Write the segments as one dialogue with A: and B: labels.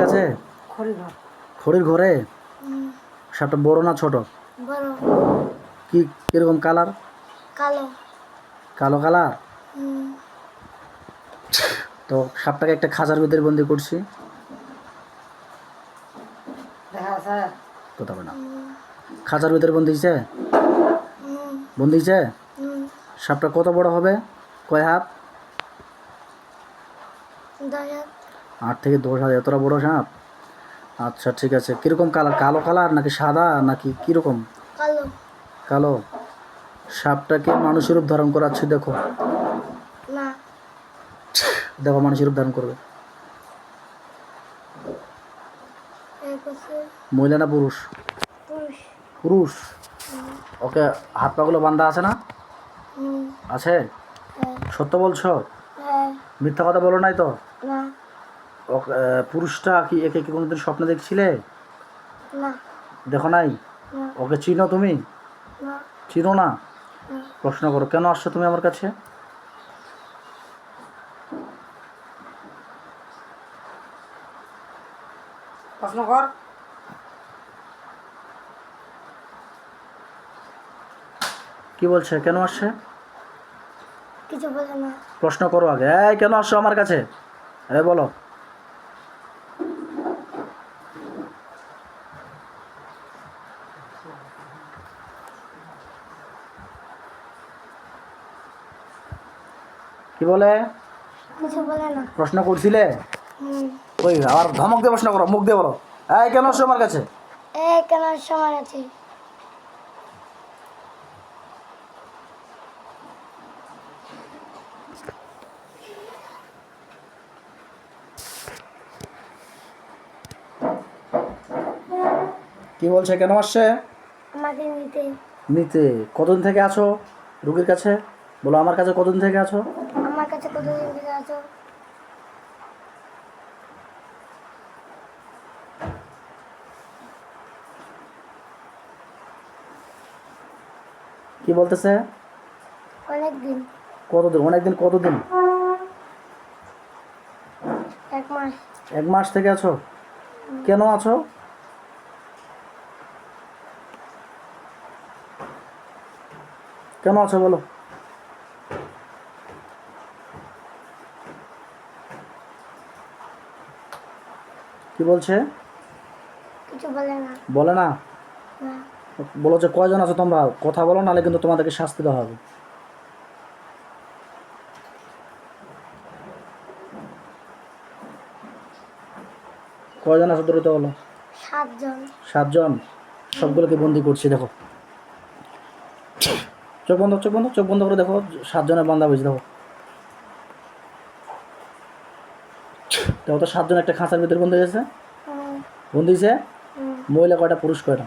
A: আছে? খড়ির ঘরে? সাপটা বড় না ছোট?
B: বড়।
A: কি কিরকম কালার?
B: কালো।
A: কালো কালার। তো সাপটাকে একটা খাঁচার ভিতরে বন্দি করছি। কথা বলে না। খাঁচার ভিতরে বন্দি হয়েছে? বন্দি হয়েছে? সাপটা কত বড় হবে? কয় হাত?
B: 10 হাত।
A: 8 থেকে 10 হাত? এতটা বড় সাপ? আচ্ছা ঠিক আছে। কীরকম কালার? কালো কালার নাকি সাদা নাকি কীরকম?
B: কালো।
A: কালো। সাপটাকে মানুষের রূপ ধারণ করাচ্ছে, দেখো।
B: না।
A: দেখো মানুষের রূপ ধারণ করবে। মহিলা না পুরুষ?
B: পুরুষ।
A: পুরুষ। ওকে হাত পাগুলো বান্ধা আছে না? আছে? সত্য বলছো? মিথ্যা কথা বলো নাই তো?
B: না।
A: ওকে পুরুষটা কি একে কি কোনোদিন স্বপ্নে দেখছিলে?
B: না।
A: দেখো নাই? ওকে চিনো তুমি?
B: না।
A: চিনো না? প্রশ্ন করো, কেন আসছো তুমি আমার কাছে?
C: প্রশ্ন কর।
A: কি বলছে? কেন আসছে?
B: কিছু বলে না।
A: প্রশ্ন করো আগে। এই কেন আসছো আমার কাছে? বলো। কি বলে?
B: কিছু বলে না।
A: প্রশ্ন করছিলে? ওই আবার ধমক দিয়ে প্রশ্ন করো, মুখ দিয়ে বলো। এই কেন আসছো আমার কাছে?
B: কেন সময় আছে?
A: কি বলছে? কেন আসছে?
B: আমাকে নিতে।
A: নিতে? কতদিন থেকে আছো রুগীর কাছে? বলো আমার কাছে কতদিন থেকে আছো?
B: আমার কাছে কতদিন থেকে আছো?
A: কি বলতেছে?
B: অনেকদিন।
A: কতদিন? অনেকদিন কতদিন?
B: 1 মাস।
A: 1 মাস থেকে আছো? কেন আছো? কেন আছো বলো। কি বলছে?
B: কিছু বলে না।
A: বলে না?
B: না।
A: বলো যে কয়জন আছো তোমরা? কথা বলো, নাহলে কিন্তু তোমাদেরকে শাস্তি দেওয়া হবে। কয়জন আছো দ্রুত বলো।
B: 7 জন।
A: 7 জন। সবগুলোকে বন্দি করছি, দেখো। চোখ বন্ধ, চোখ বন্ধ, চোখ বন্ধ করে দেখো। 7 জনের বান্ধা হয়েছে, দেখো। দেখো তো 7 জন একটা খাঁচার ভিতরে বন্দি হয়েছে। বন্দি হয়েছে। মহিলা কয়টা, পুরুষ কয়টা?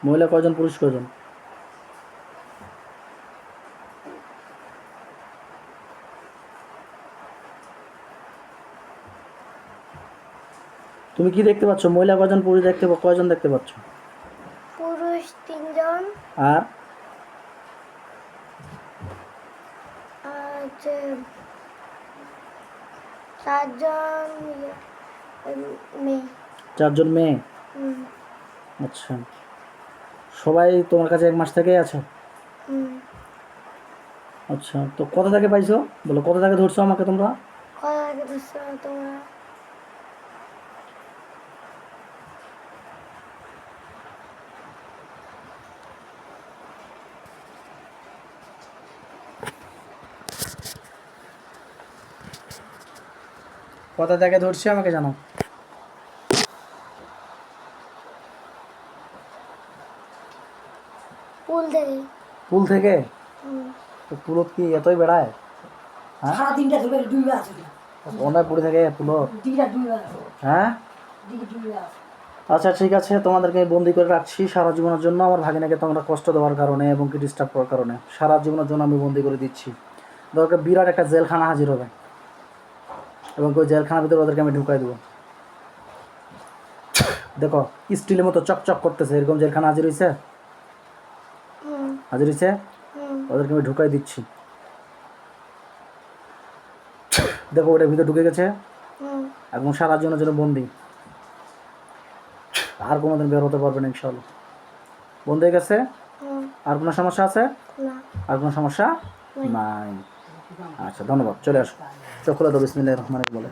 A: মহিলা কয়জন, পুরুষ কয়জন? তুমি কি দেখতে পাচ্ছ? মহিলা কয়জন, পুরুষ কয়জন দেখতে পাচ্ছ?
B: পুরুষ 3 জন।
A: আর
B: হচ্ছে 4 জন মেয়ে।
A: 4 জন মেয়ে। আচ্ছা, সবাই তোমার কাছে 1 মাস থেকেই আছে? আচ্ছা, তো কোথা থেকে পাইছো বলো? কোথা থেকে ধরছো আমাকে তোমরা?
B: তোমরা
A: কোথা থেকে ধরছি আমাকে জানো?
B: পুল থেকে।
A: পুল থেকে? তো পুলত কি এতই বেড়ায়? হ্যাঁ,
C: সারা দিনটা ধরে ডুবে আছে।
A: অনেক পুড়ে থাকে পুলত।
C: দিনটা ডুবে আছে।
A: হ্যাঁ,
C: দিকে ডুবে আছে।
A: আচ্ছা ঠিক আছে, তোমাদেরকে বন্দি করে রাখছি সারা জীবনের জন্য। আমার ভাগিনাকে তোমরা কষ্ট দেওয়ার কারণে এবং কি ডিস্টার্ব করার কারণে সারা জীবনের জন্য আমি বন্দি করে দিচ্ছি। দরকার বিরাট একটা জেলখানা হাজির হবে, এবং ওই জেলখানার ভিতরে ওদেরকে আমি ঢুকাই দেবো। দেখো স্টিলের মতো চকচক করতেছে, এরকম জেলখানা হাজির হয়েছে। হাজির হয়েছে। ওদেরকে আমি ঢুকাই দিচ্ছি। দেখো ওটার ভিতরে ঢুকে গেছে,
B: হুম
A: এবং সারা জীবনের জন্য বন্দি, আর কোনোদিন বের হতে পারবে না ইনশাল্লাহ। বন্ধ হয়ে গেছে।
B: হুম
A: আর কোনো সমস্যা আছে?
B: না
A: আর কোনো সমস্যা নাই। আচ্ছা ধন্যবাদ, চলে আসো। চোখ খুলে দাও, বিসমিল্লাহির রহমানির রহিম বলে।